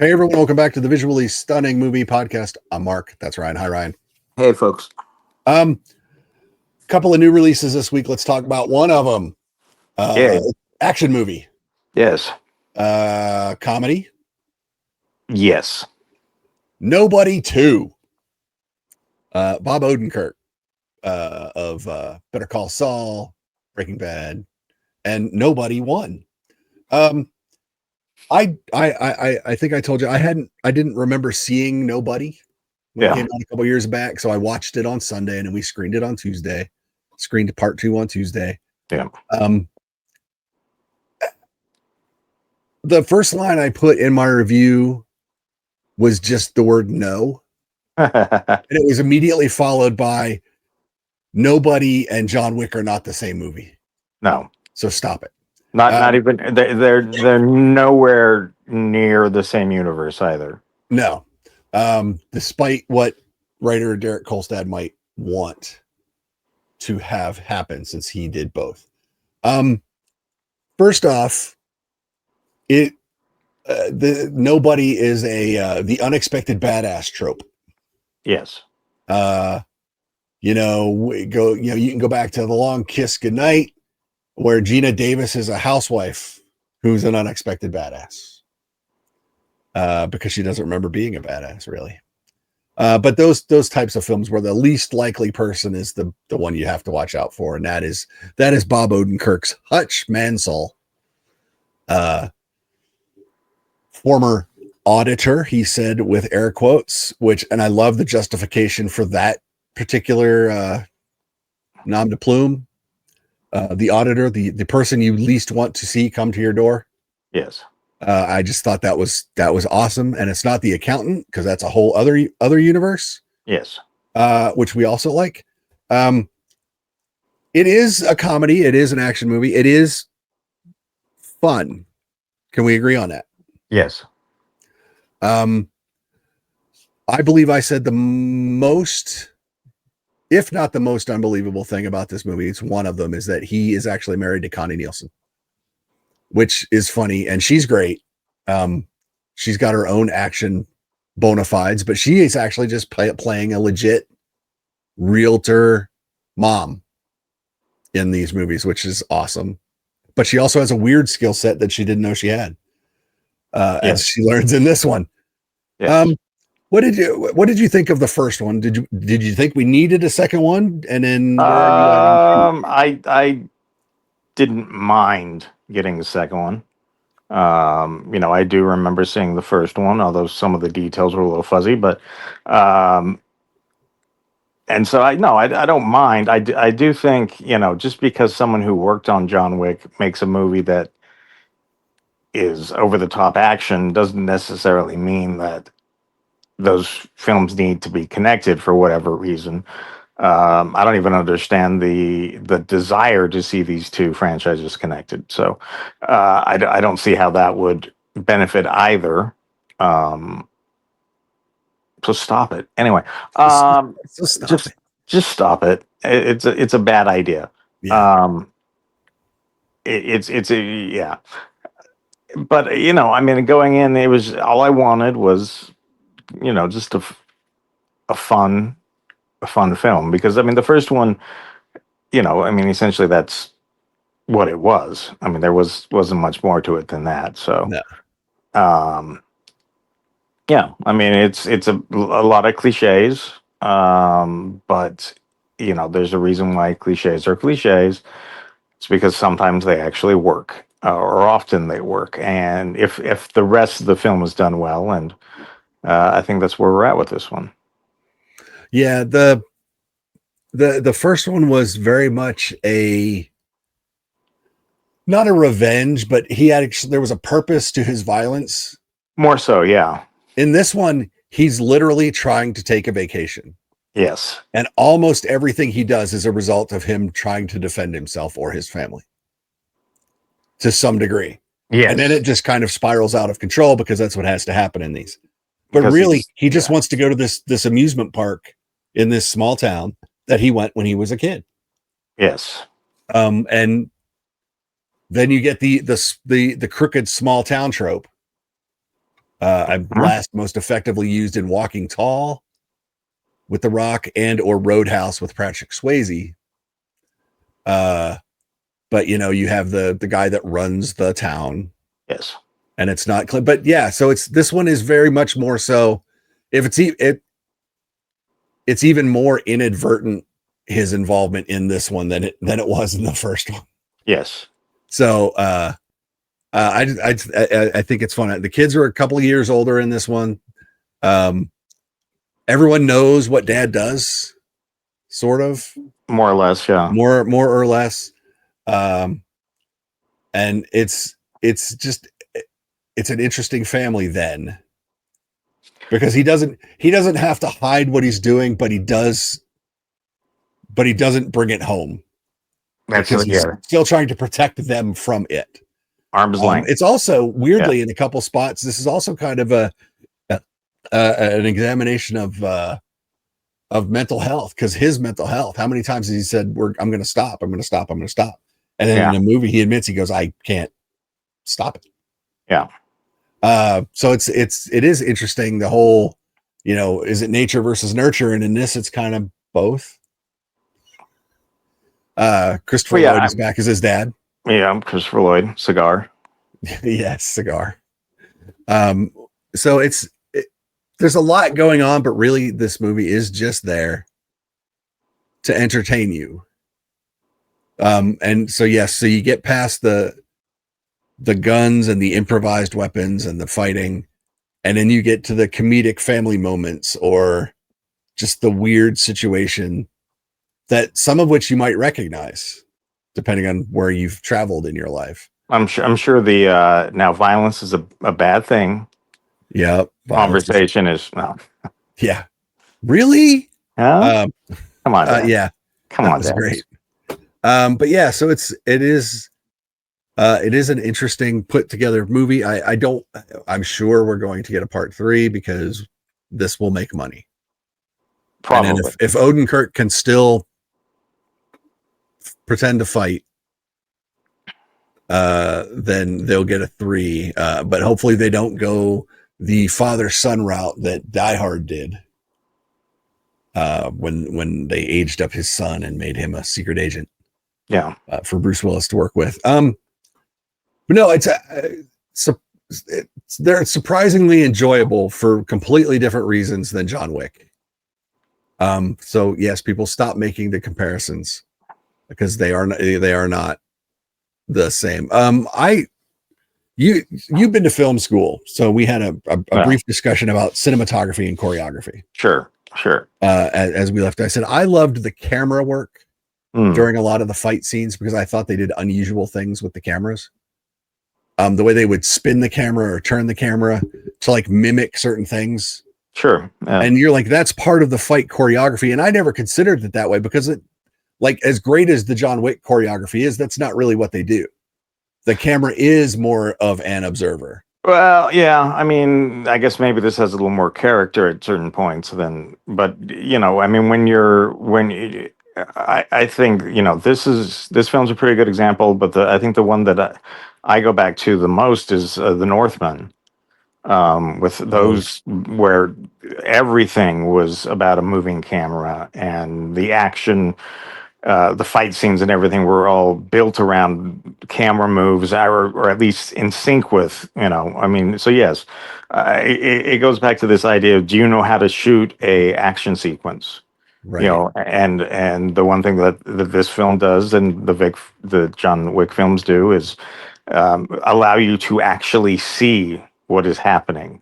Hey everyone, welcome back to the Visually Stunning Movie Podcast. I'm Mark. That's Ryan. Hi Ryan. Hey folks. Couple of new releases this week. Let's talk about one of them. Yeah. Action movie. Yes. Comedy. Yes. Nobody 2. Bob Odenkirk of Better Call Saul, Breaking Bad, and Nobody 1. I think I told you I didn't remember seeing Nobody when it came out a couple years back, so I watched it on Sunday and then we screened it on Tuesday. Screened part 2 on Tuesday. Yeah. The first line I put in my review was just the word no. And it was immediately followed by Nobody and John Wick are not the same movie. No. So stop it. Not even they're nowhere near the same universe either. No. Despite what writer Derek Kolstad might want to have happen, since he did both. First off, the Nobody is the unexpected badass trope. Yes. You can go back to The Long Kiss Goodnight, where Gina Davis is a housewife who's an unexpected badass. Because she doesn't remember being a badass, really. But those types of films where the least likely person is the one you have to watch out for, and that is Bob Odenkirk's Hutch Mansell, former auditor, he said with air quotes, and I love the justification for that particular nom de plume. The auditor, the person you least want to see come to your door. Yes. I just thought that was awesome, and it's not the accountant, because that's a whole other universe. Yes. Which we also like. It is a comedy. It is an action movie. It is fun. Can we agree on that? Yes. I believe I said the most, if not the most unbelievable thing about this movie, it's one of them, is that he is actually married to Connie Nielsen, which is funny. And she's great. She's got her own action bona fides, but she is actually just playing a legit realtor mom in these movies, which is awesome. But she also has a weird skill set that she didn't know she had, as she learns in this one. Yes. What did you think of the first one? Did you think we needed a second one? And then I didn't mind getting the second one. I do remember seeing the first one, although some of the details were a little fuzzy, but and so I don't mind. I do think, just because someone who worked on John Wick makes a movie that is over the top action doesn't necessarily mean that those films need to be connected for whatever reason. I don't even understand the desire to see these two franchises connected. So I don't see how that would benefit either. So stop it. Anyway, just stop it. It's a bad idea. Yeah. It's yeah. But going in, it was all I wanted was, just a fun film, because the first one, essentially that's what it was. There wasn't much more to it than that. So, no. Yeah, it's a lot of cliches, but there's a reason why cliches are cliches. It's because sometimes they actually work, or often they work, and if the rest of the film is done well, and I think that's where we're at with this one. Yeah, the first one was very much not a revenge, but there was a purpose to his violence. More so, yeah. In this one, he's literally trying to take a vacation. Yes. And almost everything he does is a result of him trying to defend himself or his family to some degree. Yes. And then it just kind of spirals out of control, because that's what has to happen in these. But because really, he just wants to go to this amusement park in this small town that he went when he was a kid. Yes. And then you get the crooked small town trope I'm last most effectively used in Walking Tall with The Rock and or Roadhouse with Patrick Swayze. But you have the guy that runs the town. Yes. And it's not clear, but yeah, so this one is very much more so. If it's even more inadvertent, his involvement in this one than it was in the first one. Yes. So I think it's fun. The kids are a couple of years older in this one. Everyone knows what Dad does, sort of, more or less, yeah, more or less. And it's an interesting family then, because he doesn't have to hide what he's doing, but he doesn't bring it home. That's because he's still trying to protect them from it. Arm's length. It's also weirdly in a couple spots. This is also kind of an examination of mental health, because his mental health. How many times has he said, "I'm going to stop. I'm going to stop. I'm going to stop," and then in the movie he admits, he goes, "I can't stop it." Yeah. So it is interesting. The whole, is it nature versus nurture? And in this, it's kind of both. Christopher Lloyd is back as his dad. Yeah, Christopher Lloyd, cigar. Yes, cigar. So there's a lot going on, but really this movie is just there to entertain you. And so yes, so you get past the guns and the improvised weapons and the fighting, and then you get to the comedic family moments, or just the weird situation that some of which you might recognize depending on where you've traveled in your life. I'm sure the now violence is a bad thing. Yeah. Conversation is no. Yeah. Really? Come on. Yeah. Come on. That's great. But yeah, so it is an interesting put together movie. I'm sure we're going to get a part 3 because this will make money. Probably. And if Odenkirk can still pretend to fight, then they'll get a 3. But hopefully they don't go the father-son route that Die Hard did, when they aged up his son and made him a secret agent. Yeah, for Bruce Willis to work with. But no, they're surprisingly enjoyable for completely different reasons than John Wick. So yes, people stop making the comparisons because they are not the same. You've been to film school, so we had a brief discussion about cinematography and choreography. Sure. As we left, I said I loved the camera work during a lot of the fight scenes because I thought they did unusual things with the cameras. The way they would spin the camera or turn the camera to like mimic certain things. Sure. And you're like, that's part of the fight choreography. And I never considered it that way because it, like, as great as the John Wick choreography is, that's not really what they do. The camera is more of an observer. Well, yeah. I mean, I guess maybe this has a little more character at certain points but I mean, I think, this film's a pretty good example, but I think the one that I go back to the most is The Northman, with those where everything was about a moving camera and the action, the fight scenes and everything were all built around camera moves, or at least in sync with, I mean, so yes, it goes back to this idea of, do you know how to shoot a action sequence? Right. And the one thing that this film does, and the John Wick films do, is allow you to actually see what is happening.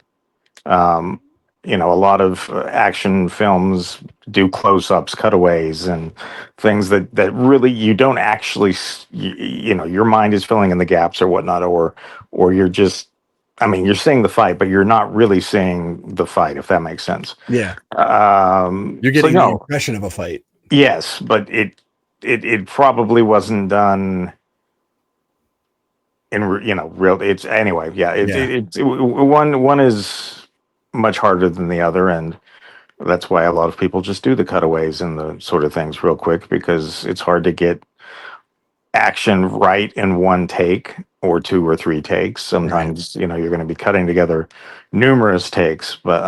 A lot of action films do close-ups, cutaways, and things that really you don't actually, your mind is filling in the gaps or whatnot, or you're just, I mean, you're seeing the fight, but you're not really seeing the fight, if that makes sense. Yeah. You're getting the impression of a fight. Yes, but it probably wasn't done in real. It's anyway. Yeah. One is much harder than the other, and that's why a lot of people just do the cutaways and the sort of things real quick, because it's hard to get action right in one take. or 2 or 3 takes. Sometimes, you're going to be cutting together numerous takes, but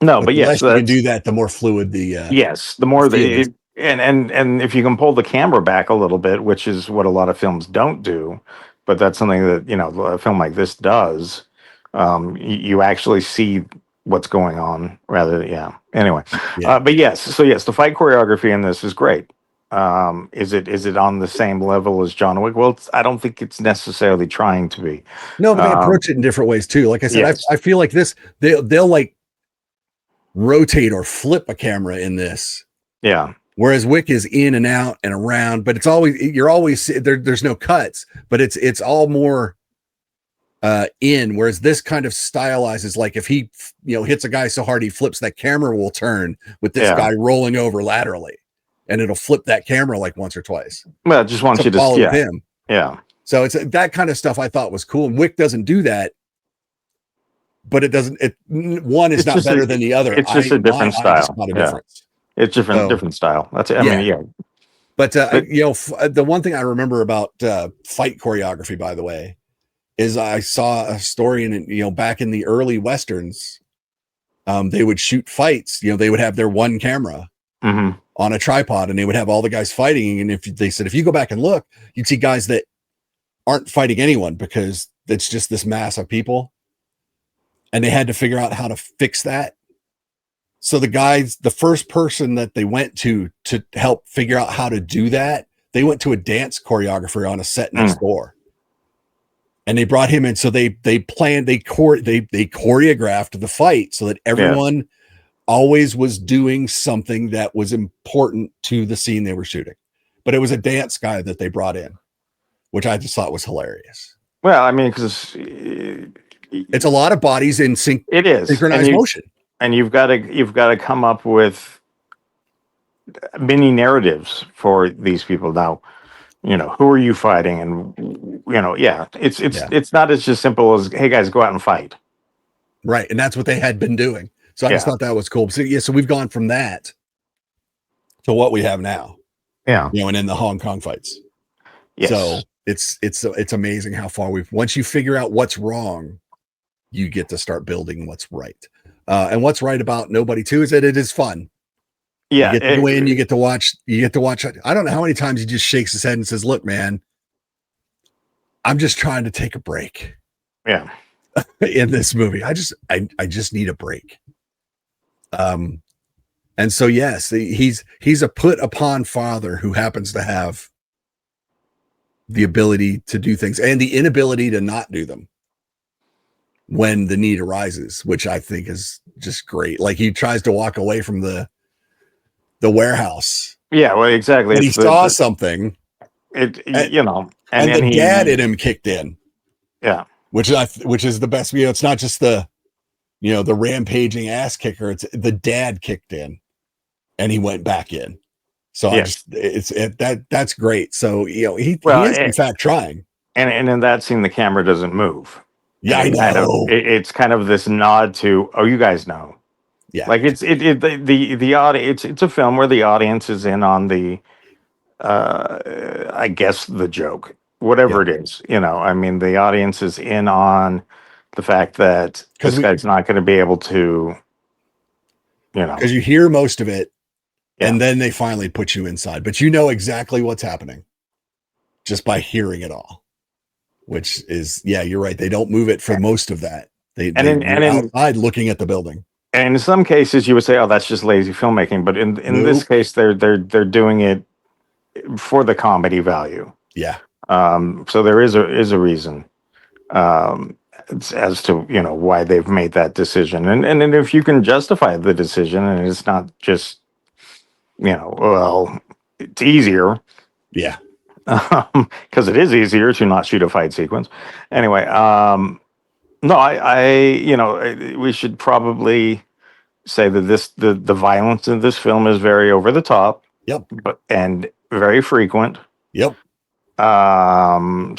no, But but the yes, less you can do that's that, the more fluid yes. The the more feel is. and if you can pull the camera back a little bit, which is what a lot of films don't do, but that's something that a film like this does. You actually see what's going on rather. Yeah. Anyway, Yeah. but yes. So yes, the fight choreography in this is great. Is it on the same level as John Wick? Well, I don't think it's necessarily trying to be. No, but they Um, approach it in different ways too. Like I said, yes. I feel like this, they'll like rotate or flip a camera in this. Yeah. Whereas Wick is in and out and around, but it's always, you're always there's no cuts, but it's all more in, whereas this kind of stylizes, like if he hits a guy so hard he flips, that camera will turn with this Yeah. guy rolling over laterally, and it'll flip that camera like once or twice Well, I just want to you to. follow Yeah. him. Yeah. So it's that kind of stuff I thought was cool, and Wick doesn't do that, but it doesn't, one is It's not just better a, than the other. it's just a My different eye style. spot a Yeah. difference. It's So different style. That's it. I yeah. mean, yeah. But But the one thing I remember about fight choreography, by the way, is I saw a story in back in the early westerns, they would shoot fights. They would have their one camera mhm. on a tripod, and they would have all the guys fighting. And if they said, if you go back and look, you'd see guys that aren't fighting anyone because it's just this mass of people, and they had to figure out how to fix that. So the first person that they went to help figure out how to do that, they went to a dance choreographer on a set next door, and they brought him in. So they choreographed the fight so that everyone always was doing something that was important to the scene they were shooting. But it was a dance guy that they brought in, which I just thought was hilarious. Well, I mean, because It's a lot of bodies in it is synchronized motion. and you've got to come up with mini narratives for these people. Now, who are you fighting, and it's not as just simple as, hey guys, go out and fight. Right, and that's what they had been doing. So I just thought that was cool. So so we've gone from that to what we have now. Yeah. And in the Hong Kong fights. Yes. So it's amazing how far once you figure out what's wrong, you get to start building what's right. And what's right about Nobody 2 is that it is fun. Yeah. You get to go in, you get to watch. I don't know how many times he just shakes his head and says, look, man, I'm just trying to take a break. Yeah. In this movie. I just need a break. And so yes, he's a put upon father who happens to have the ability to do things and the inability to not do them when the need arises, which I think is just great. Like he tries to walk away from the warehouse. Yeah, well, exactly. He saw something. And the dad in him kicked in. Yeah. Which is the best. It's not just the rampaging ass kicker. It's the dad kicked in and he went back in. So that's great. So, he is in fact trying. And in that scene, the camera doesn't move. Yeah, I know. It's kind of this nod to, oh, you guys know. Yeah. Like the audience, it's a film where the audience is in on the, I guess the joke, whatever it is, I mean, the audience is in on the fact that this guy's not going to be able to, because you hear most of it and then they finally put you inside, but you know exactly what's happening just by hearing it all, which is, you're right. They don't move it for most of that. They're outside looking at the building. And in some cases you would say, oh, that's just lazy filmmaking. But in this case, they're doing it for the comedy value. Yeah. So there is a reason as to why they've made that decision, and if you can justify the decision, and it's not just well, it's easier. Yeah. Because it is easier to not shoot a fight sequence. Anyway, no, we should probably say that the violence in this film is very over the top. Yep. And very frequent. Yep.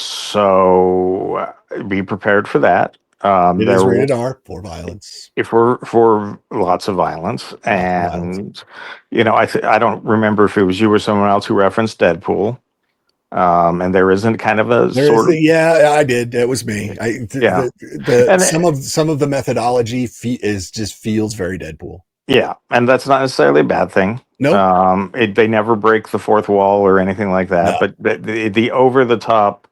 So be prepared for that. It is rated R for violence. For lots of violence. And I don't remember if it was you or someone else who referenced Deadpool. And there isn't kind of a There is sort of, yeah, I did. It was me. yeah, The and some of the methodology is just feels very Deadpool. yeah, and that's not necessarily a bad thing. Nope. They never break the fourth wall or anything like that, No. but the over the top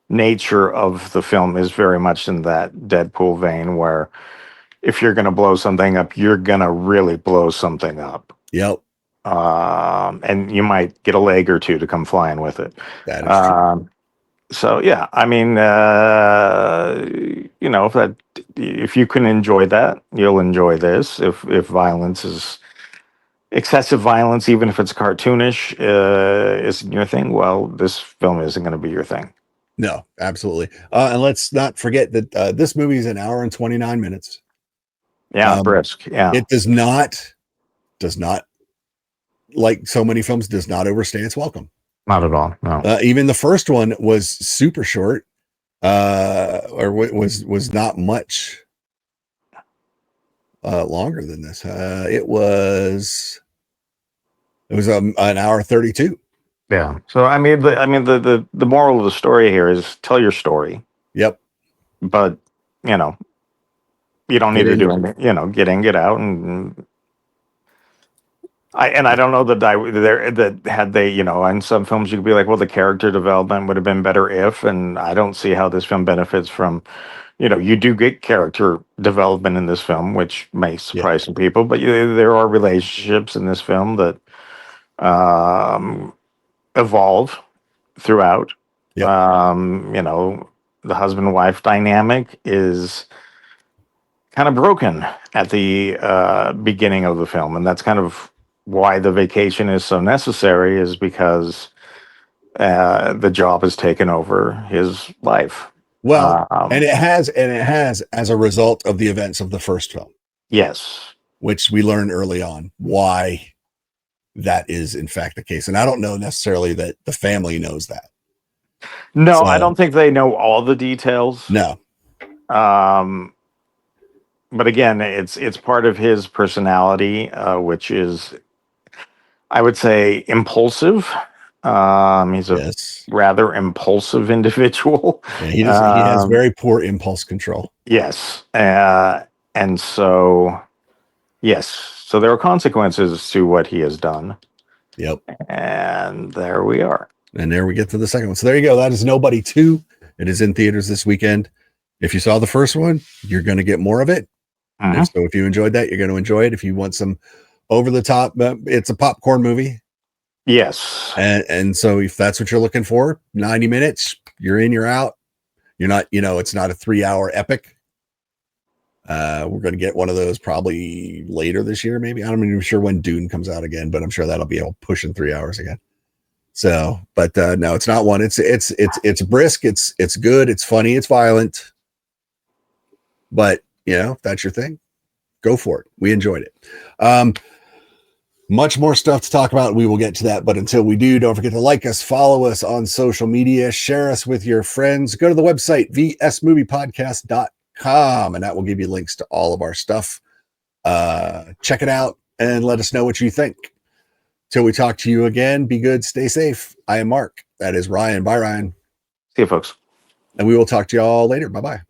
nature of the film is very much in that Deadpool vein, where if you're going to blow something up, you're going to really blow something up. Yep. And you might get a leg or two to come flying with it. That is true. Um, so yeah, I mean, if you can enjoy that, you'll enjoy this. If violence is excessive violence, even if it's cartoonish, isn't your thing, well, this film isn't going to be your thing. No, absolutely. And let's not forget that this movie is an hour and 29 minutes. Yeah, brisk. Yeah, It does not, like so many films, does not overstay its welcome. not at all. No. Even the first one was super short, or was not much longer than this. It was an hour 32. Yeah. So the moral of the story here is tell your story, Yep. but you know you don't need to do anything. Get in, get out, and I don't know that had they, in some films you could be like, well, the character development would have been better if, and I don't see how this film benefits from, you do get character development in this film, which may surprise some people, but there are relationships in this film that evolve throughout. Yep. The husband wife dynamic is kind of broken at the beginning of the film, and that's kind of why the vacation is so necessary, is because the job has taken over his life. Well, and it has as a result of the events of the first film. Yes. Which we learned early on why that is in fact the case. And I don't know necessarily that the family knows that. No, I don't think they know all the details. No. But again, it's part of his personality, which is, I would say, impulsive. He's a rather impulsive individual. Yeah, he has very poor impulse control. Yes. And so, yes. So there are consequences to what he has done. Yep. And there we are. And there we get to the second one. So there you go. That is Nobody 2. It is in theaters this weekend. If you saw the first one, you're going to get more of it. So if you enjoyed that, you're going to enjoy it. If you want some over the top, it's a popcorn movie. Yes. And so if that's what you're looking for, 90 minutes, you're in, you're out. You're not, it's not a 3-hour epic. We're going to get one of those probably later this year, maybe. I'm not even sure when Dune comes out again, but I'm sure that'll be pushing 3 hours again. So, but no, it's not one. It's brisk. It's good. It's funny. It's violent. But if that's your thing, go for it. We enjoyed it. Much more stuff to talk about. We will get to that. But until we do, don't forget to like us, follow us on social media, share us with your friends. Go to the website, vsmoviepodcast.com, and that will give you links to all of our stuff. Check it out and let us know what you think. Till we talk to you again, be good, stay safe. I am Mark. That is Ryan. Bye, Ryan. See you, folks. And we will talk to you all later. Bye-bye.